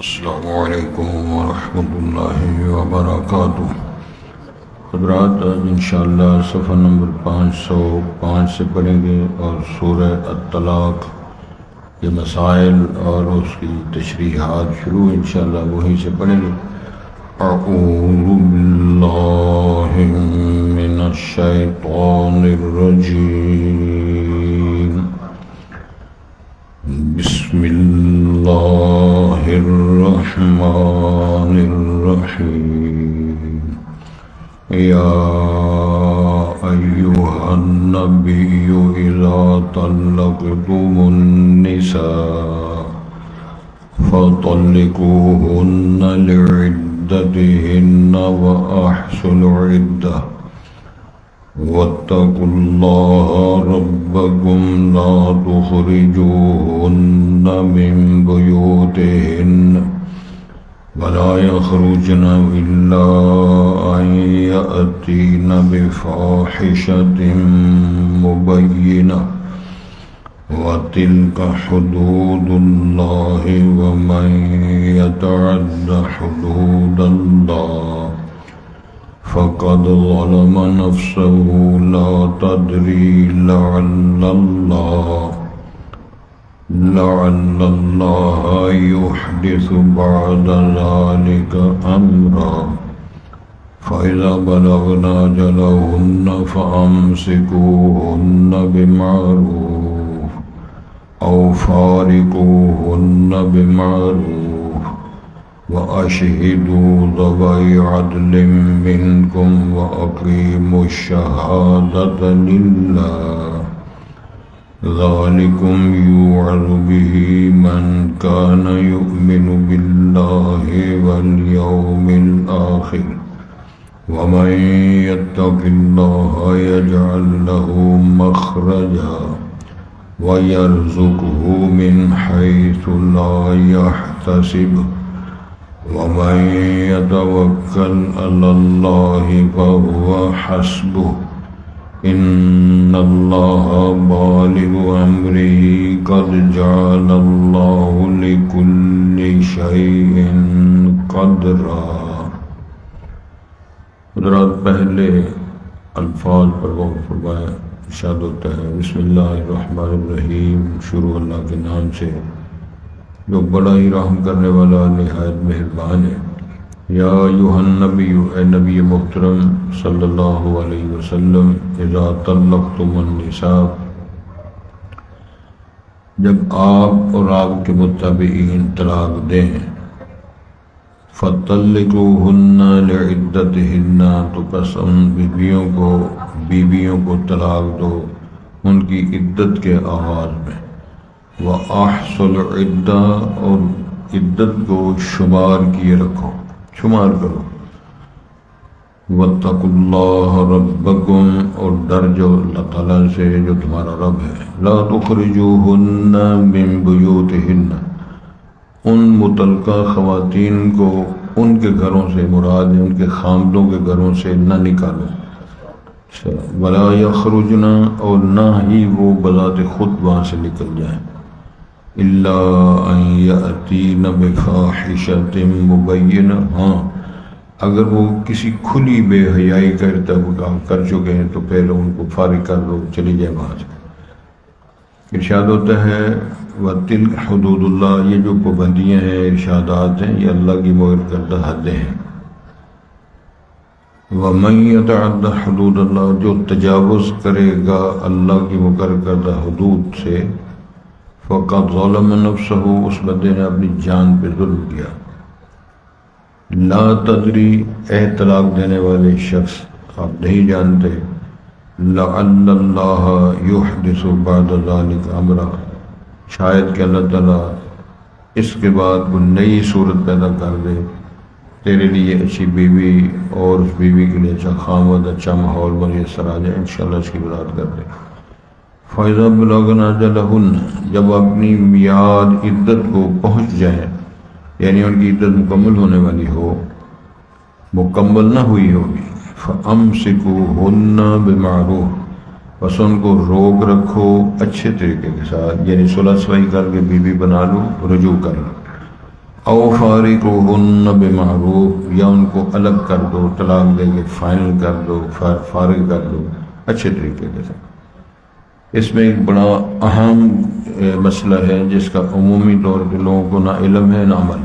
السلام علیکم ورحمۃ اللہ وبرکاتہ۔ حضرات، آج انشاءاللہ صفحہ نمبر 505 سے پڑھیں گے اور سورہ الطلاق کے مسائل اور اس کی تشریحات شروع انشاءاللہ وہیں سے پڑھیں گے۔ اعوذ باللہ من الشیطان الرجیم، بسم اللہ الرحمن الرحیم۔ یا ایہا النبی اذا طلقتم النساء فطلقوهن لعدتهن وأحصوا العدة واتقوا الله ربكم لا تخرجوهن من بيوتهن ولا يخرجن إلا أن يأتين بفاحشة مبينة وتلك حدود الله ومن يتعد حدود الله فقد ظلم نفسه لا تدري لعل الله يحدث بعد ذلك أمرا فإذا بلغن أجلهن فأمسكوهن بمعروف أو فارقوهن بمعروف وأشهدوا ذوي عدل منكم وأقيموا الشهادة لله ذلكم يوعظ به من كان يؤمن بالله واليوم الآخر ومن يتق الله يجعل له مخرجا ويرزقه من حيث لا يحتسب ومن يتوكل على الله فهو حسبه إن الله بالغ أمره قد جعل الله لكل شيء قدرا۔ حضرات، پہلے الفاظ پر غور فرمائیں۔ ارشاد ہوتا ہے بسم اللہ الرحمن الرحیم، شروع اللہ کے نام سے جو بڑا ہی رحم کرنے والا نہایت مہربان ہے۔ یا ایھا النبی، اے نبی محترم صلی اللہ علیہ وسلم، اذا طلقتم النساء، جب آپ اور آپ کے متبعین طلاق دیں، فطلقوہن لعدتہن، تو پس ان بیویوں کو طلاق دو ان کی عدت کے آغاز میں، وَأَحْصُوا الْعِدَّةَ، اور عدت کو شمار کیے رکھو، شمار کرو، وَاتَّقُوا اللَّهَ رَبَّكُمْ، اور ڈر جو اللہ تعالیٰ سے جو تمہارا رب ہے، لَا تُخْرِجُوهُنَّ مِن بُيُوتِهِنَّ، ان متعلقہ خواتین کو ان کے گھروں سے مراد ہے ان کے خامدوں کے گھروں سے نہ نکالو، وَلَا يَخْرُجْنَ، اور نہ ہی وہ بذات خود وہاں سے نکل جائیں، إِلَّا أَن يَأْتِينَ بِفَاحِشَةٍ مُبَيِّنَةٍ، ہاں اگر وہ کسی کھلی بے حیائی کا ارتکاب کر چکے ہیں تو پہلے ان کو فارغ کر دو، چلی جائے وہاں سے۔ ارشاد ہوتا ہے وَتِلْكَ حُدُودُ اللَّهِ، یہ جو پابندیاں ہیں، ارشادات ہیں، یہ اللہ کی مقرر کردہ حدیں ہیں۔ وَمَن يَتَعَدَّ حُدُودَ اللَّهِ، جو تجاوز کرے گا اللہ کی مقرر کردہ حدود سے، فَقَدْ ظَلَمَ نَفْسَهُ، اس بندے نے اپنی جان پہ ظلم کیا۔ لا تدری، اے طلاق دینے والے شخص، آپ نہیں جانتے، لعل اللہ یحدث بعد ذلک امرا، شاید کہ اللہ تعالیٰ اس کے بعد کوئی نئی صورت پیدا کر دے تیرے لیے، اچھی بیوی اور اس بیوی کے لیے اچھا خامد، اچھا ماحول میسر آ جائے، انشاءاللہ اس کی وضاحت کر دے۔ فَإِذَا بَلَغْنَ أَجَلَهُنَّ، جب اپنی میعاد عدت کو پہنچ جائیں، یعنی ان کی عدت مکمل ہونے والی ہو، مکمل نہ ہوئی ہوگی، فَأَمْسِكُوهُنَّ بِمَعْرُوفٍ، بس ان کو روک رکھو اچھے طریقے کے ساتھ، یعنی صلح صفائی کر کے بیوی بنا لو، رجوع کر لو، او فارقوہن بمعروف، یا ان کو الگ کر دو، طلاق دے کے فائنل کر دو، فارغ کر دو اچھے طریقے سے۔ اس میں ایک بڑا اہم مسئلہ ہے جس کا عمومی طور پہ لوگوں کو نہ علم ہے نہ عمل۔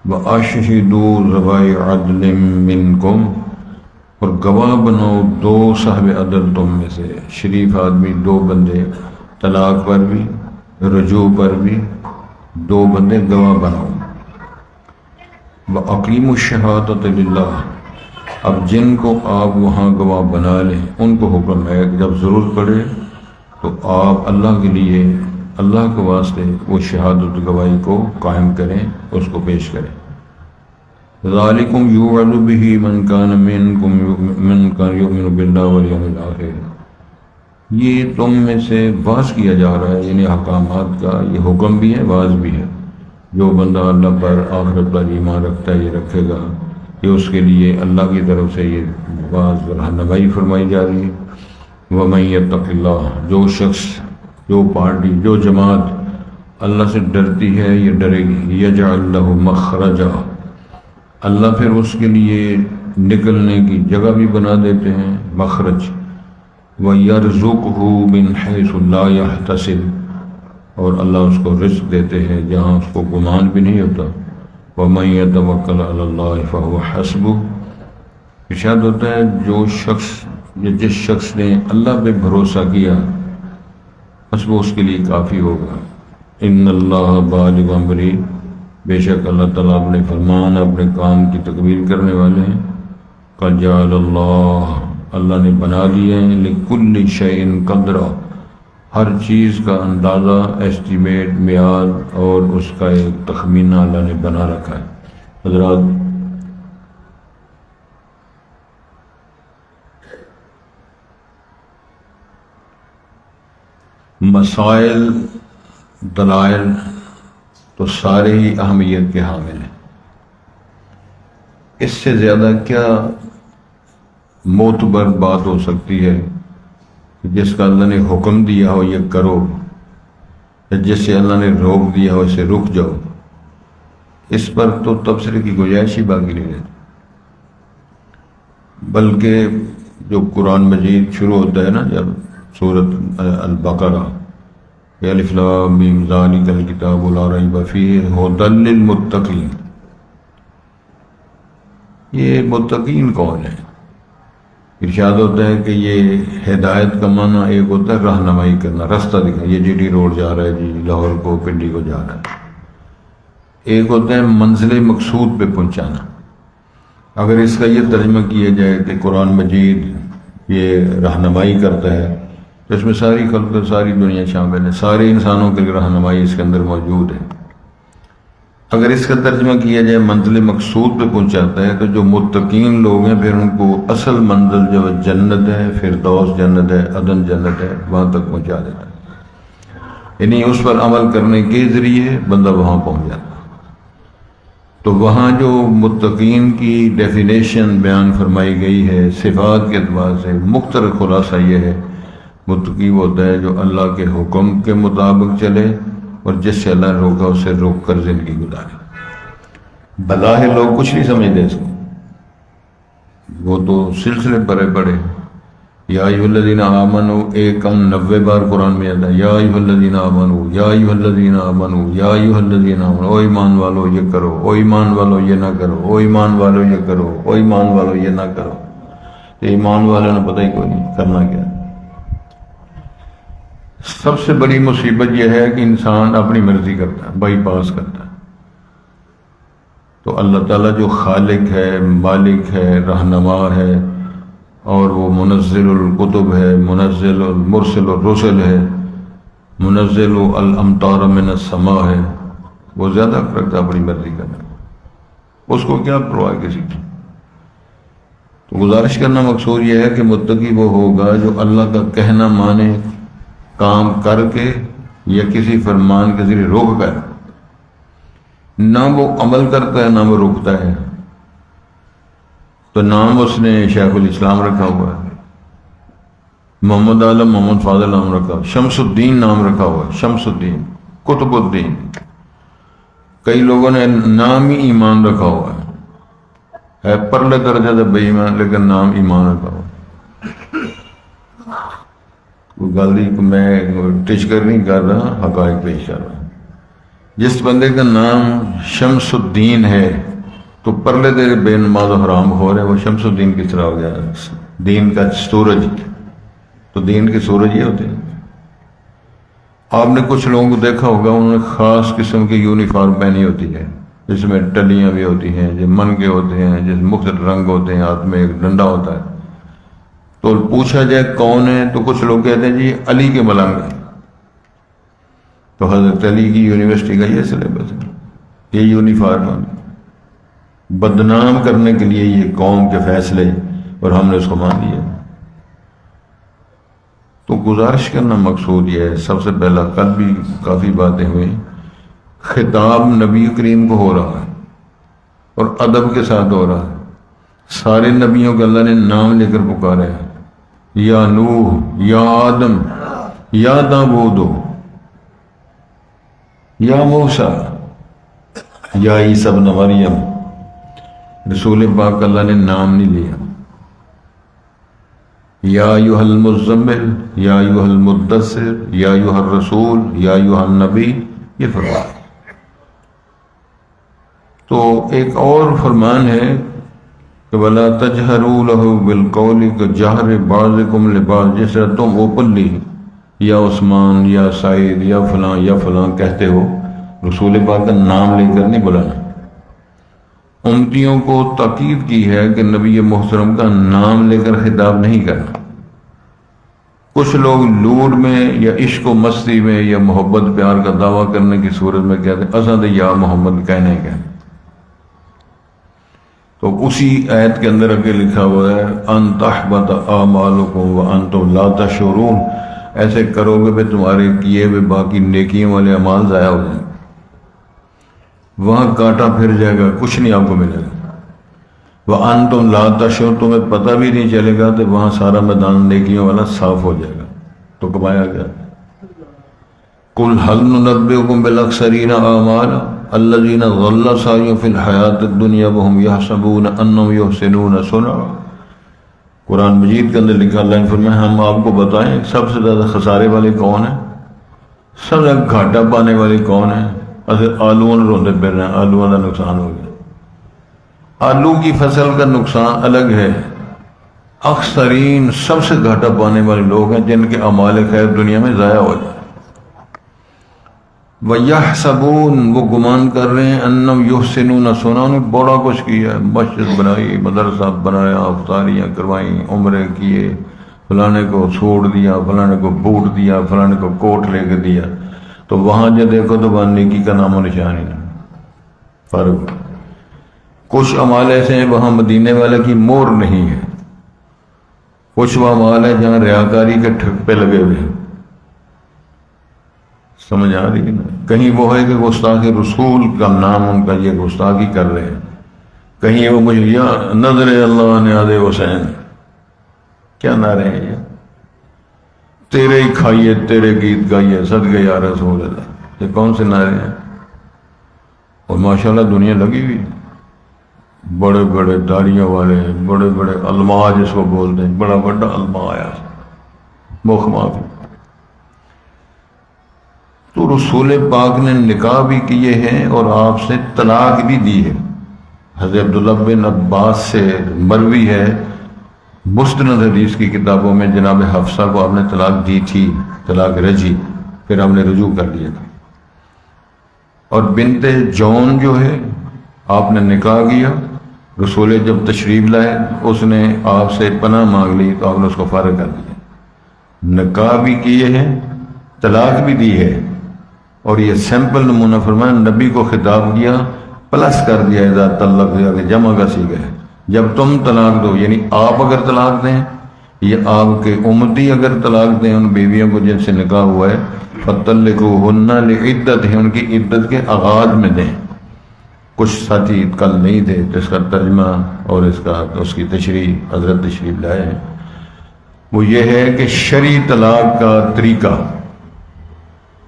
وَأَشْهِدُوا ذَوَيْ عَدْلٍ مِّنْكُمْ، اور گواہ بناؤ دو صاحب عدل تم میں سے، شریف آدمی دو بندے، طلاق پر بھی رجوع پر بھی دو بندے گواہ بناؤ۔ وَأَقِیمُوا الشَّهَادَةَ لِلَّهِ، اب جن کو آپ وہاں گواہ بنا لیں ان کو حکم ہے کہ جب ضرورت پڑے تو آپ اللہ کے لیے، اللہ کے واسطے وہ شہادت گواہی کو قائم کریں، اس کو پیش کریں۔ ذَلِكُمْ يُوعَظُ بِهِ مَنْ كَانَ مِنْكُمْ يُؤْمِنُ بِاللَّهِ وَالْيَوْمِ الْآخِرِ، یہ تم میں سے واعظ کیا جا رہا ہے، یعنی احکامات کا یہ حکم بھی ہے، واعظ بھی ہے۔ جو بندہ اللہ پر آخرت پر ایمان رکھتا ہے یہ رکھے گا، یہ اس کے لیے اللہ کی طرف سے یہ واعظ اور رہنمائی فرمائی جا رہی ہے۔ وَمَن يَتَّقِ اللَّهَ، جو شخص، جو پارٹی، جو جماعت اللہ سے ڈرتی ہے یہ ڈرے گی، يَجْعَلْ لَهُ مَخْرَجًا، اللہ پھر اس کے لیے نکلنے کی جگہ بھی بنا دیتے ہیں، مخرج۔ وَيَرْزُقْهُ مِنْ حَيْثُ لَا يَحْتَسِبُ، اور اللہ اس کو رزق دیتے ہیں جہاں اس کو گمان بھی نہیں ہوتا۔ وَمَن يَتَوَكَّلْ عَلَى اللَّهِ فَهُوَ حَسْبُهُ، ارشاد ہوتا ہے جو شخص یا جس شخص نے اللہ پہ بھروسہ کیا بس وہ اس کے لیے کافی ہوگا۔ ان اللہ بالغ امری، بے شک اللہ تعالیٰ اپنے فرمان اپنے کام کی تکمیل کرنے والے ہیں۔ قد جعل اللہ، اللہ نے بنا دیے ہیں، لکل شیء قدرا، ہر چیز کا اندازہ، ایسٹیمیٹ، میعاد اور اس کا ایک تخمینہ اللہ نے بنا رکھا ہے۔ حضرات، مسائل دلائل تو سارے ہی اہمیت کے حامل ہیں، اس سے زیادہ کیا معتبر بات ہو سکتی ہے کہ جس کا اللہ نے حکم دیا ہو یہ کرو، یا جس سے اللہ نے روک دیا ہو اسے رک جاؤ، اس پر تو تبصرے کی گنجائش ہی باقی نہیں رہتی۔ بلکہ جو قرآن مجید شروع ہوتا ہے نا، جب سورۃ البقرہ، الف لام میم ذالک الکتاب لا ریب فیہ ھدی للمتقین، یہ متقین کون ہیں؟ ارشاد ہوتا ہے کہ یہ ہدایت کا معنی ایک ہوتا ہے رہنمائی کرنا، رستہ دکھانا، یہ جی ٹی روڈ جا رہا ہے جی، لاہور کو پنڈی کو جا رہا ہے۔ ایک ہوتا ہے منزل مقصود پہ پہنچانا۔ اگر اس کا یہ ترجمہ کیا جائے کہ قرآن مجید یہ رہنمائی کرتا ہے تو اس میں ساری خلق، ساری دنیا شامل ہے، سارے انسانوں کے لیے رہنمائی اس کے اندر موجود ہے۔ اگر اس کا ترجمہ کیا جائے منزل مقصود پہ پہنچاتا ہے تو جو متقین لوگ ہیں پھر ان کو اصل منزل جو جنت ہے، فردوس جنت ہے، عدن جنت ہے، وہاں تک پہنچا دیتا ہے، یعنی اس پر عمل کرنے کے ذریعے بندہ وہاں پہنچ جاتا ہے۔ تو وہاں جو متقین کی ڈیفینیشن بیان فرمائی گئی ہے صفات کے اعتبار سے، مختصر خلاصہ یہ ہے متقی وہ ہوتا ہے جو اللہ کے حکم کے مطابق چلے اور جس سے اللہ نے روکا اسے روک کر زندگی گزارے۔ بظاہر لوگ کچھ نہیں سمجھتے اس کو، وہ تو سلسلے پڑے پڑے، یا ایھا الذین آمنوا ایک کم 90 بار قرآن میں آتا ہے، یا ایھا الذین آمنوا، یا ایھا الذین آمنوا، یا ایھا الذین آمنوا، او ایمان والو یہ کرو، او ایمان والو یہ نہ کرو، او ایمان والو یہ کرو، او ایمان والو یہ نہ کرو۔ تو ایمان والوں نے پتہ ہی کوئی نہیں کرنا کیا۔ سب سے بڑی مصیبت یہ ہے کہ انسان اپنی مرضی کرتا ہے، بائی پاس کرتا ہے۔ تو اللہ تعالیٰ جو خالق ہے، مالک ہے، رہنما ہے، اور وہ منزل الکتب ہے، منزل المرسل الرسل ہے، منزل الامطار من السماء ہے، وہ زیادہ کرتا ہے اپنی مرضی کرنا، اس کو کیا پرواہ کسی کی۔ تو گزارش کرنا مقصود یہ ہے کہ متقی وہ ہوگا جو اللہ کا کہنا مانے، کام کر کے یا کسی فرمان کے ذریعے روک کر، نہ وہ عمل کرتا ہے نہ وہ رکتا ہے۔ تو نام اس نے شیخ الاسلام رکھا ہوا ہے، محمد عالم محمد فاضل نام رکھا، شمس الدین نام رکھا ہوا ہے، شمس الدین، قطب الدین، کئی لوگوں نے نام ہی ایمان رکھا ہوا ہے پرلے درجے سے بے ایمان، لیکن نام ایمان رکھا ہوا. غلطی کو میں ٹچکر نہیں کر رہا، حقائق پیش کر رہا. جس بندے کا نام شمس الدین ہے تو پرلے دے بے نماز و حرام ہو رہے، وہ شمس الدین کس طرح ہو گیا؟ دین کا سورج، تو دین کے سورج یہ ہوتے ہیں. آپ نے کچھ لوگوں کو دیکھا ہوگا، انہوں نے خاص قسم کی یونیفارم پہنی ہوتی ہے، جس میں ٹلیاں بھی ہوتی ہیں، جو من کے ہوتے ہیں، جس مختلف رنگ ہوتے ہیں، ہاتھ میں ایک ڈنڈا ہوتا ہے. تو پوچھا جائے کون ہے تو کچھ لوگ کہتے ہیں جی علی کے ملنگ ہیں. تو حضرت علی کی یونیورسٹی کا یہ سلیبس ہے، یہ یونیفارم بدنام کرنے کے لیے یہ قوم کے فیصلے، اور ہم نے اس کو مان لیا. تو گزارش کرنا مقصود یہ ہے. سب سے پہلا، کل بھی کافی باتیں ہوئی، خطاب نبی کریم کو ہو رہا ہے اور ادب کے ساتھ ہو رہا ہے. سارے نبیوں کے اللہ نے نام لے کر پکارے ہیں، یا نوح، یا آدم، یا داؤد، یا موسیٰ، یا عیسیٰ ابن مریم. رسول پاک اللہ نے نام نہیں لیا. یا ایھا المزمل، یا ایھا المدثر، یا ایھا الرسول، یا ایھا النبی، یہ فرمان. تو ایک اور فرمان ہے کہ وَلَا تَجْهَرُوا لَهُ بِالْقَوْلِ كَجَهْرِ بَعْضِكُمْ لِبَعْضٍ. جس طرح تم اوپنلی یا عثمان یا سعید یا فلاں کہتے ہو، رسول پاک کا نام لے کر نہیں بلانا. امتیوں کو تاکید کی ہے کہ نبی محترم کا نام لے کر خطاب نہیں کرنا. کچھ لوگ لوٹ میں یا عشق و مستی میں یا محبت پیار کا دعویٰ کرنے کی صورت میں کہتے ہیں اسد یا محمد کہنے. تو اسی آیت کے اندر اگے لکھا ہوا ہے ان تحبط اعمالکم وانتم لا تشعرون. ایسے کرو گے کہ تمہارے کیے ہوئے باقی نیکیوں والے اعمال ضائع ہو جائیں. وہاں کانٹا پھر جائے گا، کچھ نہیں آپ کو ملے گا. وانتم لا تشعرون، تمہیں پتہ بھی نہیں چلے گا، تو وہاں سارا میدان نیکیوں والا صاف ہو جائے گا. تو کمایا گیا. قل هل ننبئکم بالاخسرین اعمالا الذین ضل سعیہم فی الحیاۃ الدنیا وہم یحسبون انہم یحسنون صنعا. قرآن مجید کے اندر لکھا، اللہ نے فرمایا ہم آپ کو بتائیں سب سے زیادہ خسارے والے کون ہیں، سب سے گھاٹا پانے والے کون ہیں. آلو روندے پھر رہے ہیں، آلو کا نقصان ہو گیا. آلو کی فصل کا نقصان الگ ہے. اکثرین سب سے گھاٹا پانے والے لوگ ہیں جن کے اعمال خیر دنیا میں ضائع ہو جائے. وَيَحْسَبُونَ، وہ گمان کر رہے ہیں، اَنَّهُمْ يُحْسِنُونَ صُنْعًا، انہوں نے بڑا کچھ کیا، مسجد بنائی، مدرسہ بنایا، افطاریاں کروائیں، عمرے کیے، فلانے کو چھوڑ دیا، فلانے کو بوٹ دیا، فلانے کو کوٹ لے کے دیا. تو وہاں جو دیکھو تو وہاں نیکی کا نام و نشان ہی نہیں. فرق. کچھ اعمال ایسے ہیں وہاں مدینے والے کی مور نہیں ہے. کچھ وہ اعمال ہے جہاں ریاکاری کے ٹھپے لگے ہوئے ہیں. سمجھ آ رہی ہے نا؟ کہیں وہ ہے کہ گستاخ رسول کا نام ان کا یہ گستاخی کر رہے ہیں، کہیں وہ مجھے یا نظر اللہ نیاز حسین، کیا نعرے ہیں یہ، تیرے ہی کھائیے تیرے گیت گائیے صدقے یا رسول اللہ. یہ کون سے نعرے ہیں؟ اور ماشاءاللہ دنیا لگی ہوئی، بڑے بڑے داڑیوں والے، بڑے بڑے علماء جس کو بولتے ہیں، بڑا بڑا علماء آیا مخ معافی. تو رسول پاک نے نکاح بھی کیے ہیں اور آپ سے طلاق بھی دی ہے. حضرت عبداللہ بن عباس سے مروی ہے مستند حدیث کی کتابوں میں، جناب حفصہ کو آپ نے طلاق دی تھی، طلاق رجی، پھر آپ نے رجوع کر لیا تھا. اور بنت جون جو ہے آپ نے نکاح کیا، رسول جب تشریف لائے اس نے آپ سے پناہ مانگ لی تو آپ نے اس کو فارغ کر دیا. نکاح بھی کیے ہیں، طلاق بھی دی ہے. اور یہ سیمپل نمونہ فرمایا، نبی کو خطاب کیا پلس کر دیا، اذا طلق دیا کہ جمع کا صیغہ ہے. جب تم طلاق دو، یعنی آپ اگر طلاق دیں یا آپ کے امتی اگر طلاق دیں ان بیویوں کو جن سے نکاح ہوا ہے، فَطَلِّقُوهُنَّ لِعِدَّتِهِنَّ، ان کی عدت کے آغاز میں دیں. کچھ ساتھی کل نہیں تھے تو اس کا ترجمہ اور اس کی تشریح حضرت تشریف لائے ہیں. وہ یہ ہے کہ شرعی طلاق کا طریقہ،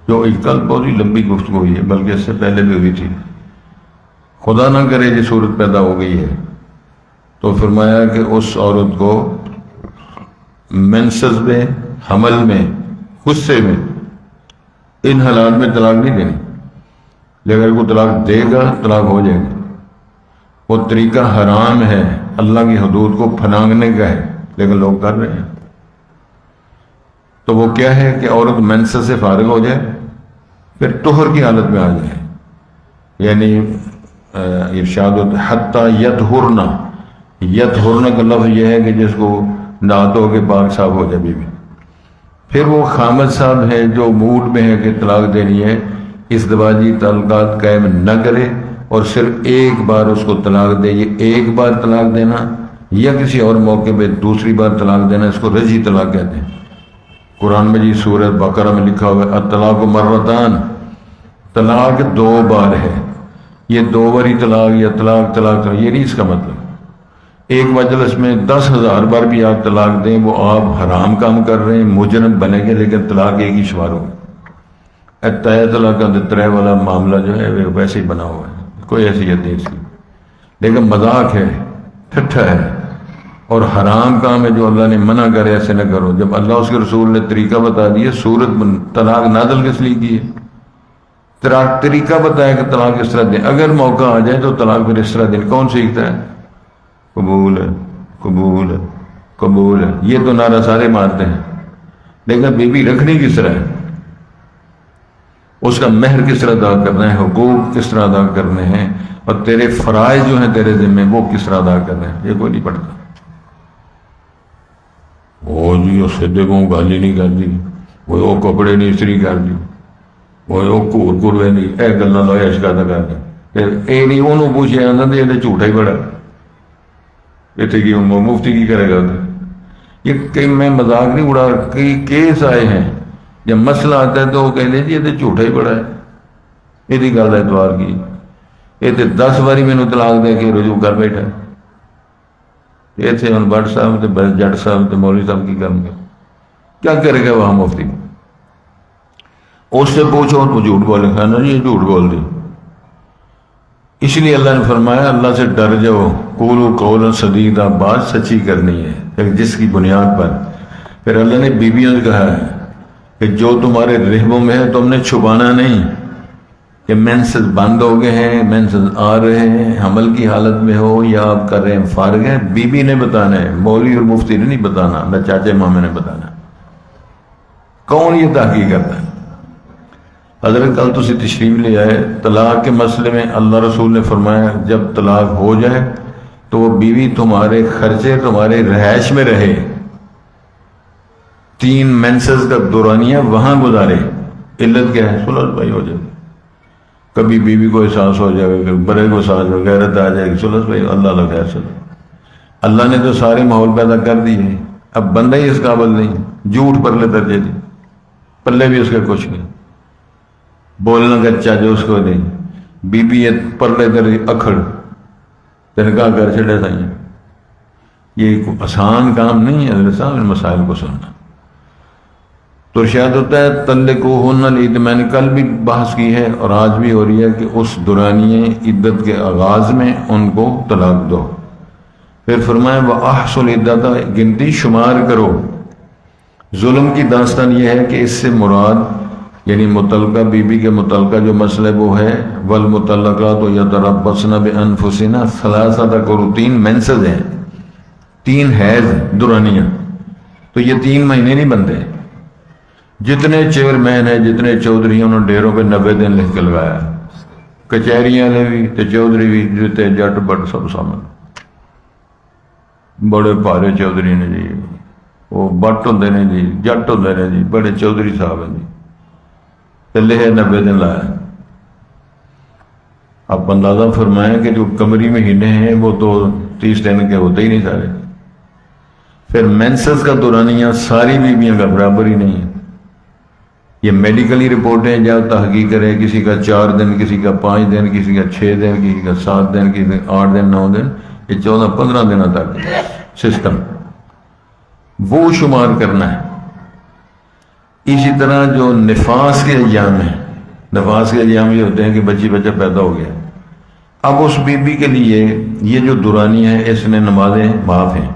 جو کل بہت ہی لمبی گفتگو ہوئی ہے، بلکہ اس سے پہلے بھی ہوئی تھی، خدا نہ کرے یہ صورت پیدا ہو گئی ہے تو فرمایا کہ اس عورت کو منسز میں، حمل میں، غصے میں، ان حالات میں طلاق نہیں دینی، لیکن اگر وہ طلاق دے گا طلاق ہو جائے گی۔ وہ طریقہ حرام ہے، اللہ کی حدود کو پھلانگنے کا ہے، لیکن لوگ کر رہے ہیں۔ تو وہ کیا ہے کہ عورت منسز سے فارغ ہو جائے، پھر طہر کی حالت میں آ جائے، یعنی ارشاد ہوتا ہے حتیٰ یطہرن، یطہرن کا لفظ یہ ہے کہ جس کو نہا دھو کے پاک صاف ہو جائے بیوی۔ پھر وہ خامد صاحب ہے جو موڈ میں ہے کہ طلاق دینی ہے، ازدواجی تعلقات قائم نہ کرے اور صرف ایک بار اس کو طلاق دے۔ یہ ایک بار طلاق دینا یا کسی اور موقع پہ دوسری بار طلاق دینا، اس کو رجعی طلاق کہتے ہیں۔ قرآن مجید سورہ بقرہ میں لکھا ہوا ہے الطلاق مرتان، طلاق دو بار ہے۔ یہ دو باری طلاق یا طلاق یہ نہیں اس کا مطلب ایک مجلس میں 10,000 بار بھی آپ طلاق دیں وہ آپ حرام کام کر رہے ہیں، مجرم بنیں گے، لیکن طلاق ایک ہی شمار ہوگا۔ طے طلاق کا طرح والا معاملہ جو ہے وہ ویسے ہی بنا ہوا ہے، کوئی حیثیت نہیں اس کی، لیکن مذاق ہے، ٹھٹھا ہے اور حرام کام ہے جو اللہ نے منع کرے ایسے نہ کرو۔ جب اللہ اس کے رسول نے طریقہ بتا دیا، صورت طلاق نازل کس لیے کی ہے، طریقہ بتایا کہ طلاق اس طرح دیں، اگر موقع آ جائے تو طلاق پھر اس طرح دیں۔ کون سیکھتا ہے؟ قبول ہے، قبول ہے، قبول ہے، یہ تو نعرہ سارے مارتے ہیں، لیکن بیوی رکھنی کس طرح ہے، اس کا مہر کس طرح ادا کرنا ہے، حقوق کس طرح ادا کرنے ہیں، اور تیرے فرائض جو ہیں تیرے ذمہ وہ کس طرح ادا کرنے ہیں، یہ کوئی نہیں پڑھتا۔ وہ جی اس سدے کو گالی نہیں کر دی، وہ کپڑے نہیں استری کر دی، وہ کور نہیں، اے گلا لویا شکایت کر دیں، پھر یہ نہیں انہوں پوچھے آتا یہ جھوٹا ہی بڑا اتنے کی مفتی کی کرے گا۔ یہ کہ میں مذاق نہیں اڑا، کئی کیس آئے ہیں جب مسئلہ آتا ہے تو وہ کہتے ہیں جی یہ تو جھوٹا ہی بڑا ہے، یہ گل اعتبار کی، یہ تو 10 باری مینوں طلاق دے کے رجوع کر بیٹھا، اتنے ہوں بٹ صاحب جٹ صاحب مولوی صاحب کی کریں گے، کیا کرے گا وہاں مفتی؟ اس سے پوچھو تو جھوٹ بولے گا نا، یہ جھوٹ بول دی۔ اس لیے اللہ نے فرمایا اللہ سے ڈر جاؤ، قولوا قولا سدیدا، بات سچی کرنی ہے جس کی بنیاد پر۔ پھر اللہ نے بیویوں سے کہا ہے کہ جو تمہارے رحموں میں ہے تم نے چھپانا نہیں، کہ مینسز بند ہو گئے ہیں، مینسز آ رہے ہیں، حمل کی حالت میں ہو یا آپ کر رہے ہیں فارغ ہیں، بیوی نے بتانا ہے، مولوی اور مفتی نے نہیں بتانا، نہ چاچے مامے نے بتانا۔ کون یہ تحقیق کرتا ہے؟ حضرت کل تو تشریف لے آئے، طلاق کے مسئلے میں اللہ رسول نے فرمایا جب طلاق ہو جائے تو وہ بیوی تمہارے خرچے تمہارے رہائش میں رہے، 3 مینسز کا دورانیہ وہاں گزارے۔ علت کیا ہے؟ صلح بھائی ہو جائے، کبھی بیوی کو احساس ہو جائے گا، بڑے کو احساس ہو، غیرت آ جائے گی، صلح بھائی اللہ لگا ہے۔ اللہ نے تو سارے ماحول پیدا کر دیے، اب بندہ ہی اس قابل نہیں، جھوٹ پرلے درجے دی، پلے بھی اس کا کچھ نہیں، بولنا کا چاہے اس کو نہیں، بی بی پرلے در اکھڑ تنکا کر چڑے سائیں۔ یہ آسان کام نہیں ہے حضرت صاحب ان مسائل کو سننا۔ تو ارشاد ہوتا ہے طلقوہن لعدتہن، میں نے کل بھی بحث کی ہے اور آج بھی ہو رہی ہے کہ اس دورانیے عدت کے آغاز میں ان کو طلاق دو۔ پھر فرمایا وَأَحْصُوا الْعِدَّةَ، گنتی شمار کرو۔ ظلم کی داستان یہ ہے کہ اس سے مراد یعنی متعلقہ بیوی کے متعلقہ جو مسئلہ وہ ہے والمطلقات یتربصن بانفسہن ثلاثۃ قروء، 3 مینسز ہیں، 3 حیض دورانیہ، تو یہ 3 مہینے نہیں بنتے۔ جتنے چیئرمین ہیں جتنے چودھری ہیں انہوں نے ڈیروں پہ 90 دن لکھ کے لگایا، کچہریاں نے بھی تے چودھری بھی جتے جٹ بٹ سب سامنے، بڑے پارے چودھری نے جی، وہ بٹ ہوندے نے جی، جٹ ہوندے نے جی، بڑے چودھری صاحب ہیں جی، پہلے ہے 90 دن لایا۔ آپ اندازہ فرمائیں کہ جو قمری مہینے ہیں وہ تو 30 دن کے ہوتے ہی نہیں سارے۔ پھر مینسز کا دورانیہ ساری بیویاں کا برابر ہی نہیں ہے، یہ میڈیکلی رپورٹیں جب تحقیق کریں، کسی کا 4 دن، کسی کا 5 دن، کسی کا 6 دن، کسی کا 7 دن، کسی کا 8 دن، 9 دن، یہ 14-15 دنوں تک سسٹم وہ شمار کرنا ہے۔ اسی طرح جو نفاس کے ایام ہیں، نفاس کے ایام یہ ہوتے ہیں کہ بچہ پیدا ہو گیا، اب اس بیوی کے لیے یہ جو دورانی ہے اس نے نمازیں معاف ہیں،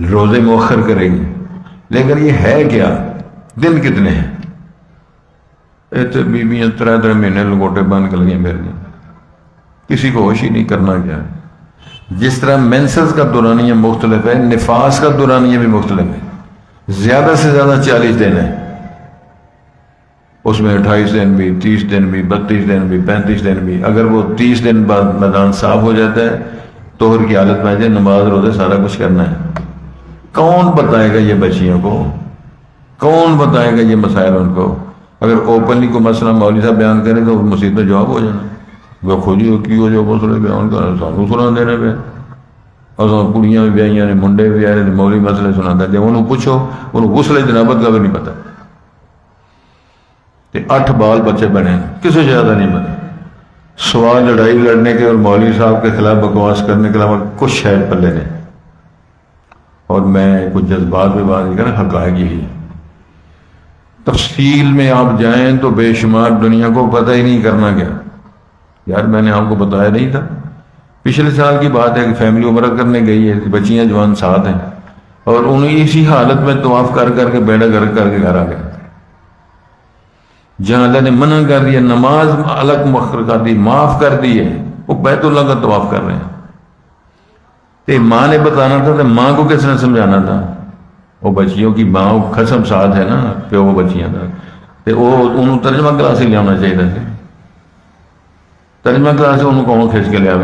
روزے مؤخر کرے گی، لیکن یہ ہے کیا؟ دن کتنے ہیں؟ اتنے بیویاں 3 مہینے لنگوٹے بن کے لگیں پھر گئیں، کسی کو ہوش ہی نہیں کرنا کیا ہے۔ جس طرح مینسز کا دورانیہ مختلف ہے، نفاس کا دورانیہ بھی مختلف ہے۔ زیادہ سے زیادہ 40 دن ہے، اس میں 28 دن بھی، 30 دن بھی، 32 دن بھی، 35 دن بھی۔ اگر وہ 30 دن بعد میدان صاف ہو جاتا ہے، طہر کی حالت میں جائے، نماز روزے سارا کچھ کرنا ہے۔ کون بتائے گا یہ بچیوں کو؟ کون بتائے گا یہ مسائل ان کو؟ اگر اوپنلی کو مسئلہ مولوی صاحب بیان کریں تو مصیبت میں جواب ہو جانا، وہ خود کی ہو جو مسئلے بیان کر سانو سنا دینے پہ، اور کڑیاں بھی بیائی نے، منڈے بھی آئے، مولوی مسئلے سنا دے، انہوں پوچھو انہوں غسل جنابت کا بھی نہیں پتا، 8 بال بچے بنے، کسی زیادہ نہیں بنے۔ سوال لڑائی لڑنے کے اور مولوی صاحب کے خلاف بکواس کرنے کے علاوہ کچھ شاید پلے نہیں۔ اور میں کچھ جذبات میں بات نہیں کرنا، حقائق یہی ہے۔ تفصیل میں آپ جائیں تو بے شمار دنیا کو پتہ ہی نہیں کرنا کیا۔ یار میں نے آپ کو بتایا نہیں تھا، پچھلے سال کی بات ہے کہ فیملی عمرہ کرنے گئی ہے، بچیاں جوان ساتھ ہیں، اور انہیں اسی حالت میں طواف کر کر کے بیڑا گھر کر کے گھر آ گئے، جہاں اللہ نے منع کر دیا، نماز الگ مؤخر کر دی، معاف کر دی ہے، وہ بیت اللہ کا طواف کر رہے ہیں۔ تو ماں نے بتانا تھا، تو ماں کو کس نے سمجھانا تھا؟ وہ بچیوں کی ماں قسم ساتھ ہے نا، پیو وہ بچیاں تھا، تو وہ انہوں ترجمہ کلاس ہی لے آنا چاہیے تھا۔ ترجمہ کلاس سے انہوں کون کھینچ کے لیا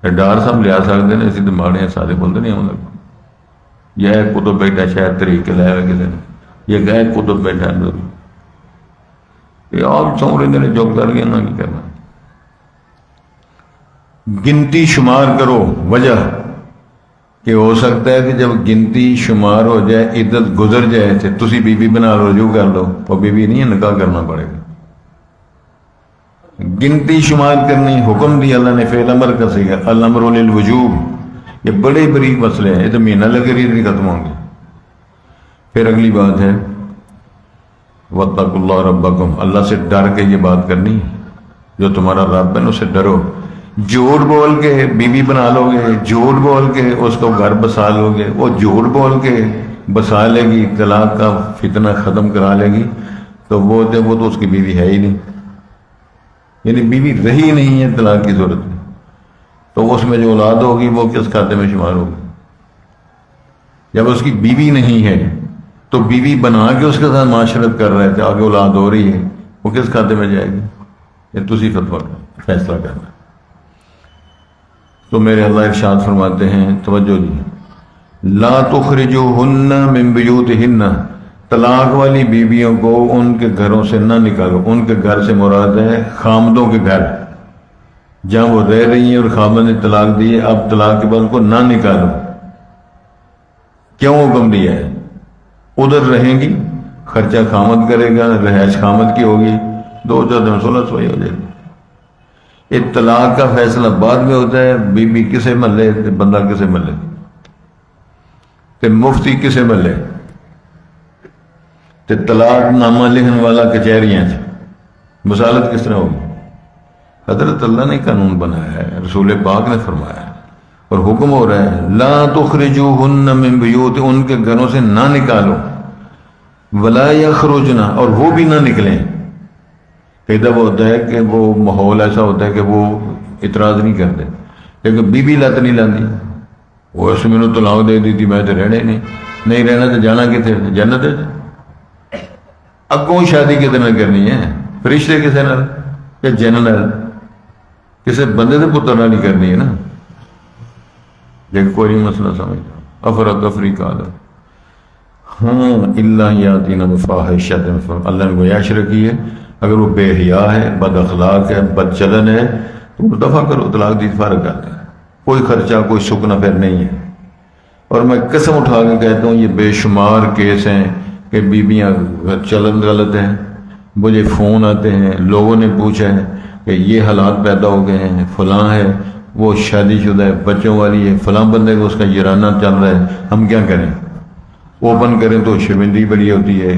ڈار صاحب لیا سکتے ہیں، اسی دماغے سارے بولتے نہیں ہوں لگے، یہ کتب بیٹھا شاید طریقے لایا ہوا کسی نے، یہ گئے کتب بیٹھا یہ آپ سو رہے نے جو کر گیا نہ کی کرنا۔ گنتی شمار کرو، وجہ کہ ہو سکتا ہے کہ جب گنتی شمار ہو جائے، عدت گزر جائے تھے، تسی بی بی بنا لو، رجوع کر لو، اور بی بی نہیں ہے، نکاح کرنا پڑے گا۔ گنتی شمار کرنی حکم دی اللہ نے، فعل امر کا سیگا، الامر للوجوب، یہ بڑے بڑی مسئلے ہیں، یہ تو مہینہ لگے رہی نہیں ختم ہوں گے۔ پھر اگلی بات ہے وَاتَّقُوا اللَّهَ رَبَّكُمْ، اللہ سے ڈر کے یہ بات کرنی ہے، جو تمہارا رب ہے اسے ڈرو۔ جھوٹ بول کے بیوی بنا لو گے، جھوٹ بول کے اس کو گھر بسا لو گے، وہ جھوٹ بول کے بسا لے گی، طلاق کا فتنہ ختم کرا لے گی، تو وہ تو اس کی بیوی ہے ہی نہیں، یعنی بیوی رہی نہیں ہے طلاق کی صورت میں، تو اس میں جو اولاد ہوگی وہ کس کھاتے میں شمار ہوگی؟ جب اس کی بیوی نہیں ہے تو بیوی بنا کے اس کے ساتھ معاشرت کر رہے تھے، آگے اولاد ہو رہی ہے، وہ کس کھاتے میں جائے گی؟ یہ تسی فتویٰ فیصلہ کرنا۔ تو میرے اللہ ارشاد فرماتے ہیں، توجہ جی، لا تخرجوہن من بیوتہن، طلاق والی بیویوں کو ان کے گھروں سے نہ نکالو۔ ان کے گھر سے مراد ہے خامدوں کے گھر، جہاں وہ رہ رہی ہیں اور خامد نے طلاق دی ہے، اب طلاق کے بعد ان کو نہ نکالو۔ کیوں حکم دیا ہے؟ ادھر رہیں گی، خرچہ خامد کرے گا، رہائش خامد کی ہوگی، 2-4 دن 16 سوائی ہو جائے گی۔ طلاق کا فیصلہ بعد میں ہوتا ہے، بی بی کسے ملے، بندہ کسے ملے، تے مفتی کسے ملے، تے طلاق نامہ لکھن والا کچہریاں سے وصالت کس طرح ہوگی؟ حضرت اللہ نے قانون بنایا ہے، رسول پاک نے فرمایا ہے، اور حکم ہو رہا ہے لا تخرجوہن من بیوت، ان کے گھروں سے نہ نکالو، ولا یخرجن، اور وہ بھی نہ نکلیں۔ کئی دفعہ ہوتا ہے کہ وہ ماحول ایسا ہوتا ہے کہ وہ اعتراض نہیں کرتے، لیکن بی بی لت نہیں لاندی، وہ اس میں نے طلاق دے دی تھی، میں تو رہنے نہیں رہنا، تو جانا کتنے؟ جنت ہے۔ اگوں شادی کتنے نہ کرنی ہے؟ فرشتے کسے نال یا جن نال؟ کسی بندے سے پتر نال نہیں کرنی ہے نا۔ لیکن کوئی مسئلہ سمجھتا افراد کا عادت، ہاں اللہ یاتینا بفاحشۃ، اللہ نے گویاش رکھی ہے، اگر وہ بے حیا ہے، بد اخلاق ہے، بد چلن ہے، تو وہ دفع کرو، طلاق دی فارغ کر دیں، کوئی خرچہ کوئی سکنا پھر نہیں ہے۔ اور میں قسم اٹھا کے کہتا ہوں یہ بے شمار کیس ہیں کہ بیویاں چلن غلط ہیں، مجھے فون آتے ہیں، لوگوں نے پوچھا ہے کہ یہ حالات پیدا ہو گئے ہیں، فلاں ہے، وہ شادی شدہ ہے، بچوں والی ہے، فلاں بندے کو اس کا یرانہ چل رہا ہے، ہم کیا کریں؟ اوپن کریں تو شرمندگی بڑی ہوتی ہے،